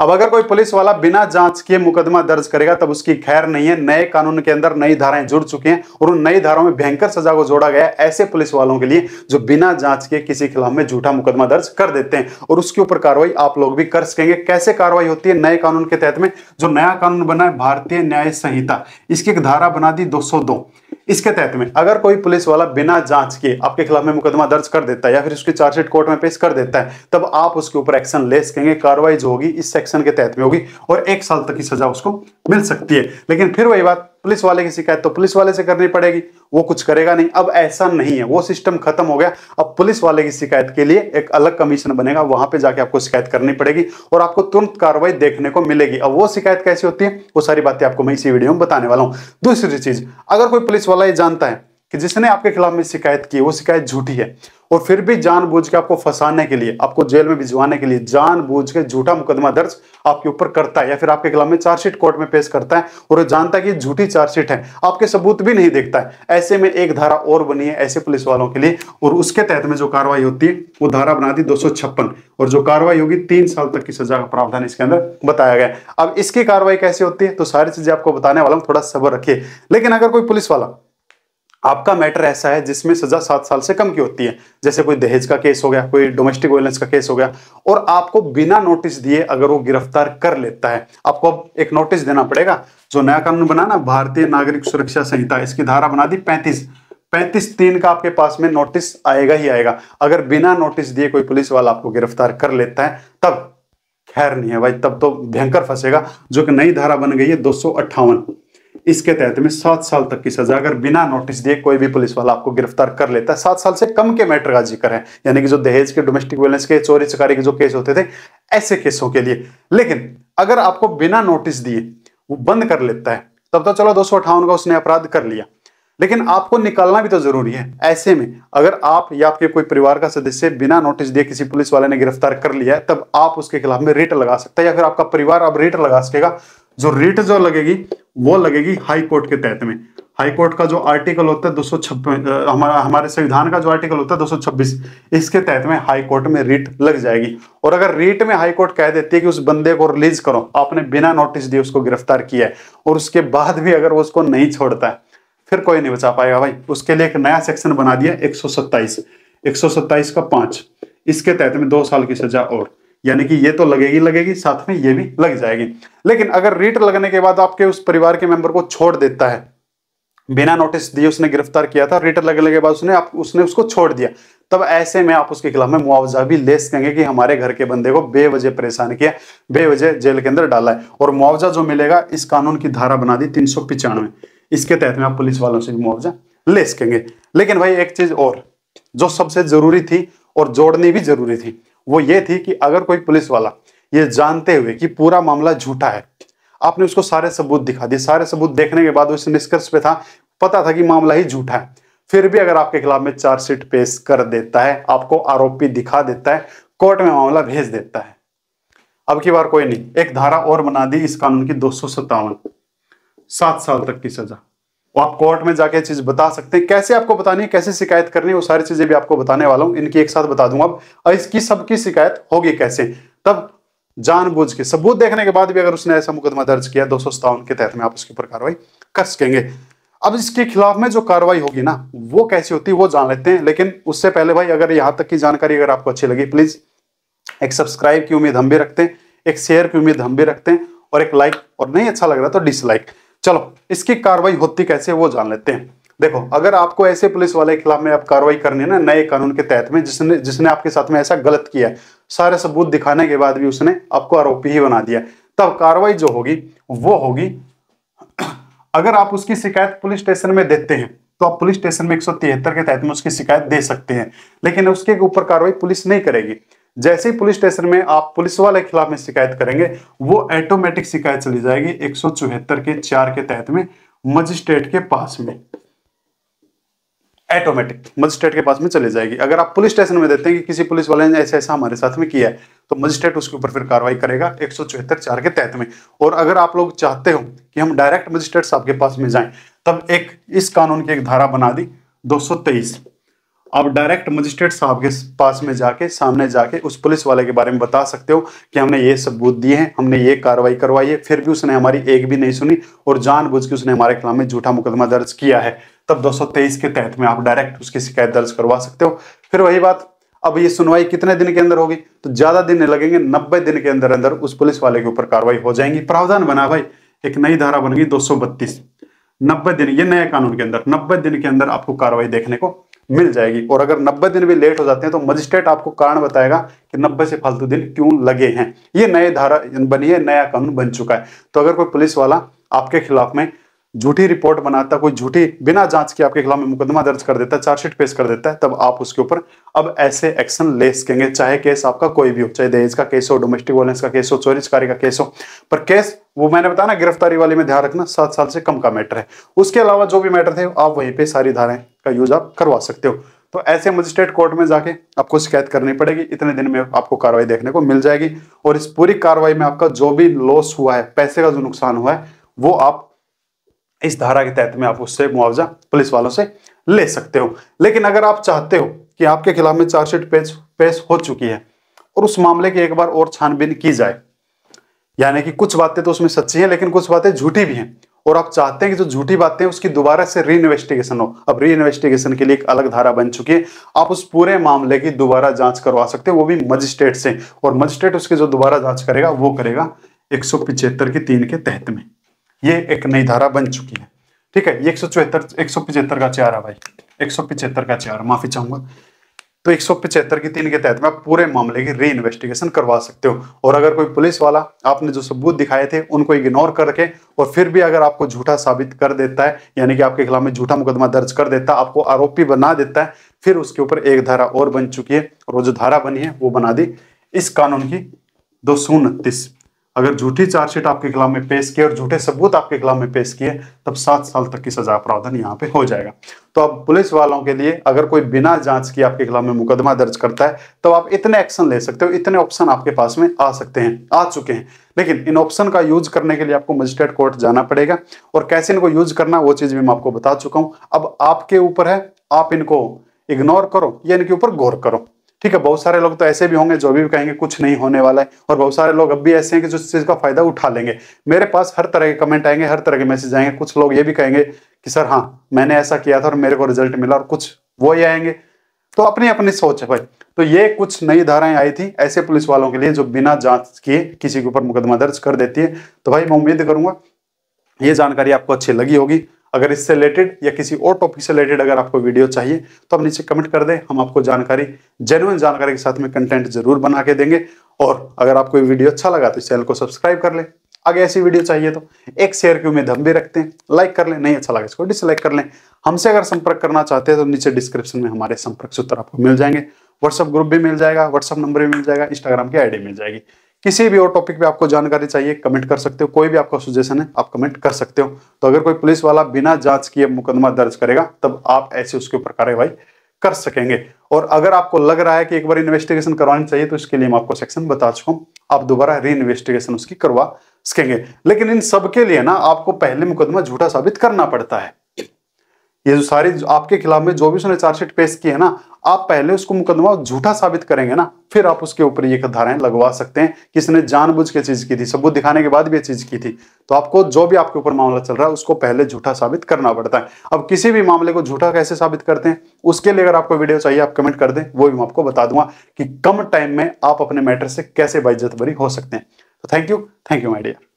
अब अगर कोई पुलिस वाला बिना जांच के मुकदमा दर्ज करेगा तब उसकी खैर नहीं है। नए कानून के अंदर नई धाराएं जुड़ चुकी हैं और उन नई धाराओं में भयंकर सजा को जोड़ा गया है ऐसे पुलिस वालों के लिए जो बिना जांच के किसी के खिलाफ में झूठा मुकदमा दर्ज कर देते हैं, और उसके ऊपर कार्रवाई आप लोग भी कर सकेंगे। कैसे कार्रवाई होती है नए कानून के तहत में? जो नया कानून बना है भारतीय न्याय संहिता, इसकी एक धारा बना दी 202। इसके तहत में अगर कोई पुलिस वाला बिना जांच के आपके खिलाफ में मुकदमा दर्ज कर देता है या फिर उसकी चार्जशीट कोर्ट में पेश कर देता है, तब आप उसके ऊपर एक्शन ले सकेंगे। कार्रवाई जो होगी इस सेक्शन के तहत में होगी और 1 साल तक की सजा उसको मिल सकती है। लेकिन फिर वही बात, पुलिस वाले की शिकायत तो पुलिस वाले से करनी पड़ेगी, वो कुछ करेगा नहीं। अब ऐसा नहीं है, वो सिस्टम खत्म हो गया। अब पुलिस वाले की शिकायत के लिए एक अलग कमीशन बनेगा, वहां पे जाके आपको शिकायत करनी पड़ेगी और आपको तुरंत कार्रवाई देखने को मिलेगी। अब वो शिकायत कैसी होती है, वो सारी बातें आपको मैं इसी वीडियो में बताने वाला हूं। दूसरी चीज, अगर कोई पुलिस वाला ये जानता है कि जिसने आपके खिलाफ में शिकायत की वो शिकायत झूठी है और फिर भी जानबूझ के आपको फंसाने के लिए, आपको जेल में भिजवाने के लिए जानबूझ के झूठा मुकदमा दर्ज आपके ऊपर करता है या फिर आपके खिलाफ में चार्जशीट कोर्ट में पेश करता है और जानता है कि झूठी चार्जशीट है, आपके सबूत भी नहीं देखता है, ऐसे में एक धारा और बनी है ऐसे पुलिस वालों के लिए और उसके तहत में जो कार्रवाई होती है वो धारा बना दी 256 और जो कार्रवाई होगी 3 साल तक की सजा का प्रावधान इसके अंदर बताया गया है। अब इसकी कार्रवाई कैसे होती है तो सारी चीजें आपको बताने वाला हूं, थोड़ा सब्र रखिए। लेकिन अगर कोई पुलिस वाला, आपका मैटर ऐसा है जिसमें सजा 7 साल से कम की होती है, जैसे कोई दहेज का केस हो गया, कोई डोमेस्टिक वायलेंस का केस हो गया, और आपको बिना नोटिस दिए अगर वो गिरफ्तार कर लेता है, आपको अब एक नोटिस देना पड़ेगा। जो नया कानून बना ना भारतीय नागरिक सुरक्षा संहिता, इसकी धारा बना दी 35(3) का आपके पास में नोटिस आएगा ही आएगा। अगर बिना नोटिस दिए कोई पुलिस वाला आपको गिरफ्तार कर लेता है तब खैर नहीं है भाई, तब तो भयंकर फंसेगा। जो कि नई धारा बन गई है 258, इसके तहत में 7 साल तक की सजा अगर बिना नोटिस दिए कोई भी पुलिस वाला आपको गिरफ्तार कर लेता है। 7 साल से कम के मैटर का जिक्र है, यानी कि जो दहेज के, डोमेस्टिक वायलेंस के, चोरी चकारी के जो केस होते थे ऐसे केसों के लिए। लेकिन अगर आपको बिना नोटिस दिए वो बंद कर लेता है तब तो चलो 258 का उसने अपराध कर लिया, लेकिन आपको निकालना भी तो जरूरी है। ऐसे में अगर आप या आपके कोई परिवार का सदस्य बिना नोटिस दिए किसी पुलिस वाले ने गिरफ्तार कर लिया है, तब आप उसके खिलाफ में रिट लगा सकते हैं या फिर आपका परिवार अब रिट लगा सकेगा। जो रिट जो लगेगी वो लगेगी हाई कोर्ट के तहत में। हाई कोर्ट का जो आर्टिकल होता है 256, हमारे संविधान का जो आर्टिकल होता है 226, इसके तहत में हाई कोर्ट में रिट लग जाएगी। और अगर रिट में हाई कोर्ट कह देती है कि उस बंदे को रिलीज करो, आपने बिना नोटिस दिए उसको गिरफ्तार किया है और उसके बाद भी अगर वो उसको नहीं छोड़ता है, फिर कोई नहीं बचा पाएगा भाई। उसके लिए एक नया सेक्शन बना दिया 127 का 5, इसके तहत में 2 साल की सजा और, यानी कि ये तो लगेगी साथ में ये भी लग जाएगी। लेकिन अगर रिट लगने के बाद आपके उस परिवार के मेंबर को छोड़ देता है, बिना नोटिस दिए उसने गिरफ्तार किया था, रिट लगने के बाद उसने उसको छोड़ दिया, तब ऐसे में आप उसके खिलाफ में मुआवजा भी ले सकेंगे कि हमारे घर के बंदे को बेवजह परेशान किया, बेवजह जेल के अंदर डाला है। और मुआवजा जो मिलेगा इस कानून की धारा बना दी 395, इसके तहत में आप पुलिस वालों से भी मुआवजा ले सकेंगे। लेकिन भाई एक चीज और जो सबसे जरूरी थी और जोड़नी भी जरूरी थी, वो ये थी कि अगर कोई पुलिस वाला ये जानते हुए कि पूरा मामला झूठा है, आपने उसको सारे सबूत दिखा दिए, सारे सबूत देखने के बाद उस निष्कर्ष पे था, पता था कि मामला ही झूठा है, फिर भी अगर आपके खिलाफ में चार्जशीट पेश कर देता है, आपको आरोपी दिखा देता है, कोर्ट में मामला भेज देता है, अब की बार कोई नहीं, एक धारा और बना दी इस कानून की 257, 7 साल तक की सजा। आप कोर्ट में जाके चीज बता सकते हैं। कैसे आपको बतानी है, कैसे शिकायत करनी है, वो सारी चीजें भी आपको बताने वाला हूं, इनकी एक साथ बता दूंगा। अब इसकी सबकी शिकायत होगी कैसे, तब जानबूझ के सबूत देखने के बाद भी अगर उसने ऐसा मुकदमा दर्ज किया 257 के तहत में आप उसके ऊपर कार्रवाई कर सकेंगे। अब इसके खिलाफ में जो कार्रवाई होगी ना वो कैसी होती है वो जान लेते हैं। लेकिन उससे पहले भाई अगर यहां तक की जानकारी अगर आपको अच्छी लगी, प्लीज एक सब्सक्राइब की उम्मीद हम भी रखते हैं, एक शेयर की उम्मीद हम भी रखते हैं और एक लाइक, और नहीं अच्छा लग रहा तो डिसलाइक। चलो इसकी कार्रवाई होती कैसे वो जान लेते हैं। देखो अगर आपको ऐसे पुलिस वाले के खिलाफ में आप कार्रवाई करनी है ना नए कानून के तहत में, जिसने आपके साथ में ऐसा गलत किया है, सारे सबूत दिखाने के बाद भी उसने आपको आरोपी ही बना दिया, तब कार्रवाई जो होगी वो होगी, अगर आप उसकी शिकायत पुलिस स्टेशन में देते हैं तो आप पुलिस स्टेशन में 173 के तहत में उसकी शिकायत दे सकते हैं, लेकिन उसके ऊपर कार्रवाई पुलिस नहीं करेगी। जैसे ही पुलिस स्टेशन में आप पुलिस वाले के खिलाफ में शिकायत करेंगे, वो ऑटोमेटिक शिकायत चली जाएगी 174 के 4 के तहत में मजिस्ट्रेट के पास में, ऑटोमेटिक मजिस्ट्रेट के पास में चले जाएगी। अगर आप पुलिस स्टेशन में देते हैं कि किसी पुलिस वाले ने ऐसा ऐसा हमारे साथ में किया है, तो मजिस्ट्रेट उसके ऊपर फिर कार्रवाई करेगा 174(4) के तहत में। और अगर आप लोग चाहते हो कि हम डायरेक्ट मजिस्ट्रेट साहब के पास में जाएं, तब एक इस कानून की एक धारा बना दी 223, आप डायरेक्ट मजिस्ट्रेट साहब के पास में जाके सामने जाके उस पुलिस वाले के बारे में बता सकते हो कि हमने ये सबूत दिए हैं, हमने ये कार्रवाई करवाई है, फिर भी उसने हमारी एक भी नहीं सुनी और जानबूझ के उसने हमारे खिलाफ में झूठा मुकदमा दर्ज किया है। तब 223 के तहत में आप डायरेक्ट उसकी शिकायत दर्ज करवा सकते हो। फिर वही बात, अब ये सुनवाई कितने दिन के अंदर होगी, तो ज्यादा दिन नहीं लगेंगे, 90 दिन के अंदर अंदर उस पुलिस वाले के ऊपर कार्रवाई हो जाएंगी। प्रावधान बना भाई, एक नई धारा बन गई 232, 90 दिन, ये नए कानून के अंदर 90 दिन के अंदर आपको कार्रवाई देखने को मिल जाएगी। और अगर 90 दिन भी लेट हो जाते हैं तो मजिस्ट्रेट आपको कारण बताएगा कि 90 से फालतू दिन क्यों लगे हैं। ये नए धारा बनी है, नया कानून बन चुका है। तो अगर कोई पुलिस वाला आपके खिलाफ में झूठी रिपोर्ट बनाता, कोई झूठी बिना जांच के आपके खिलाफ में मुकदमा दर्ज कर देता है, चार्जशीट पेश कर देता है, तब आप उसके ऊपर अब ऐसे एक्शन ले सकेंगे, चाहे केस आपका कोई भी हो, चाहे दहेज का केस हो, डोमेस्टिक वायलेंस का केस हो, चोरी चकारी का केस हो। पर केस वो मैंने बताया ना, गिरफ्तारी वाले में ध्यान रखना 7 साल से कम का मैटर है। उसके अलावा जो भी मैटर थे आप वहीं पे सारी धाराएं का यूज आप करवा सकते हो। तो ऐसे मजिस्ट्रेट कोर्ट में जाके आपको शिकायत करनी पड़ेगी, इतने दिन में आपको कार्रवाई देखने को मिल जाएगी। और इस पूरी कार्रवाई में आपका जो भी लॉस हुआ है, पैसे का जो नुकसान हुआ है, वो आप इस धारा के तहत में आप उससे मुआवजा पुलिस वालों से ले सकते हो। लेकिन अगर आप चाहते हो कि आपके खिलाफ में चार्जशीट पेश हो चुकी है और उस मामले की एक बार और छानबीन की जाए, यानी कि कुछ बातें तो उसमें सच्ची हैं लेकिन कुछ बातें झूठी भी हैं, और आप चाहते हैं कि जो झूठी बातें हैं उसकी दोबारा से री इन्वेस्टिगेशन हो, अब री इन्वेस्टिगेशन के लिए एक अलग धारा बन चुकी है। आप उस पूरे मामले की दोबारा जांच करवा सकते हो, वो भी मजिस्ट्रेट से। और मजिस्ट्रेट उसकी जो दोबारा जांच करेगा वो करेगा 175 की 3 के तहत में। ये एक नई धारा बन चुकी है, ठीक है। ये 175 का 4 है भाई, 175 का 4, माफी चाहूंगा। तो 175 की 3 के तहत में आप पूरे मामले की री इन्वेस्टिगेशन करवा सकते हो। और अगर कोई पुलिस वाला आपने जो सबूत दिखाए थे उनको इग्नोर करके और फिर भी अगर आपको झूठा साबित कर देता है, यानी कि आपके खिलाफ में झूठा मुकदमा दर्ज कर देता है, आपको आरोपी बना देता है, फिर उसके ऊपर एक धारा और बन चुकी है। और वो जो धारा बनी है वो बना दी इस कानून की 229। अगर झूठी चार्जशीट आपके खिलाफ में पेश किए और झूठे सबूत आपके खिलाफ में पेश किए, तब 7 साल तक की सजा प्रावधान यहाँ पे हो जाएगा। तो अब पुलिस वालों के लिए अगर कोई बिना जांच के आपके खिलाफ में मुकदमा दर्ज करता है तो आप इतने एक्शन ले सकते हो, इतने ऑप्शन आपके पास में आ सकते हैं, आ चुके हैं। लेकिन इन ऑप्शन का यूज करने के लिए आपको मजिस्ट्रेट कोर्ट जाना पड़ेगा, और कैसे इनको यूज करना वो चीज भी मैं आपको बता चुका हूँ। अब आपके ऊपर है, आप इनको इग्नोर करो या इनके ऊपर गौर करो, ठीक है। बहुत सारे लोग तो ऐसे भी होंगे जो भी कहेंगे कुछ नहीं होने वाला है, और बहुत सारे लोग अब भी ऐसे हैं कि जो इस चीज का फायदा उठा लेंगे। मेरे पास हर तरह के कमेंट आएंगे, हर तरह के मैसेज आएंगे। कुछ लोग ये भी कहेंगे कि सर हाँ मैंने ऐसा किया था और मेरे को रिजल्ट मिला, और कुछ वो ही आएंगे। तो अपनी अपनी सोच है भाई। तो ये कुछ नई धाराएं आई थी ऐसे पुलिस वालों के लिए जो बिना जांच किए किसी के ऊपर मुकदमा दर्ज कर देती है। तो भाई मैं उम्मीद करूंगा ये जानकारी आपको अच्छी लगी होगी। अगर इससे रिलेटेड या किसी और टॉपिक से रिलेटेड अगर आपको वीडियो चाहिए तो आप नीचे कमेंट कर दें, हम आपको जानकारी, जेन्युइन जानकारी के साथ में कंटेंट जरूर बना के देंगे। और अगर आपको ये वीडियो अच्छा लगा तो इस चैनल को सब्सक्राइब कर लें। आगे ऐसी वीडियो चाहिए तो एक शेयर की उम्मीद हम भी रखते हैं, लाइक कर लें, नहीं अच्छा लगा इसको डिसलाइक कर लें। हमसे अगर संपर्क करना चाहते हैं तो नीचे डिस्क्रिप्शन में हमारे संपर्क सूत्र आपको मिल जाएंगे, व्हाट्सएप ग्रुप भी मिल जाएगा, व्हाट्सएप नंबर भी मिल जाएगा, इंस्टाग्राम की आईडी मिल जाएगी। किसी भी और टॉपिक पे आपको जानकारी चाहिए कमेंट कर सकते हो, कोई भी आपका सजेशन है आप कमेंट कर सकते हो। तो अगर कोई पुलिस वाला बिना जांच किए मुकदमा दर्ज करेगा तब आप ऐसे उसके ऊपर कार्रवाई कर सकेंगे। और अगर आपको लग रहा है कि एक बार इन्वेस्टिगेशन करवानी चाहिए तो इसके लिए मैं आपको सेक्शन बता चुका हूँ, आप दोबारा री इन्वेस्टिगेशन उसकी करवा सकेंगे। लेकिन इन सब के लिए ना आपको पहले मुकदमा झूठा साबित करना पड़ता है। ये जो सारी आपके खिलाफ में जो भी उसने चार्जशीट पेश की है ना, आप पहले उसको मुकदमा झूठा साबित करेंगे ना, फिर आप उसके ऊपर ये धाराएं लगवा सकते हैं कि इसने जानबूझ के चीज की थी, सबूत दिखाने के बाद भी ये चीज की थी। तो आपको जो भी आपके ऊपर मामला चल रहा है उसको पहले झूठा साबित करना पड़ता है। अब किसी भी मामले को झूठा कैसे साबित करते हैं उसके लिए अगर आपको वीडियो चाहिए आप कमेंट कर दें, वो भी मैं आपको बता दूंगा कि कम टाइम में आप अपने मैटर से कैसे बाइज्जत बरी हो सकते हैं। तो थैंक यू माय डियर।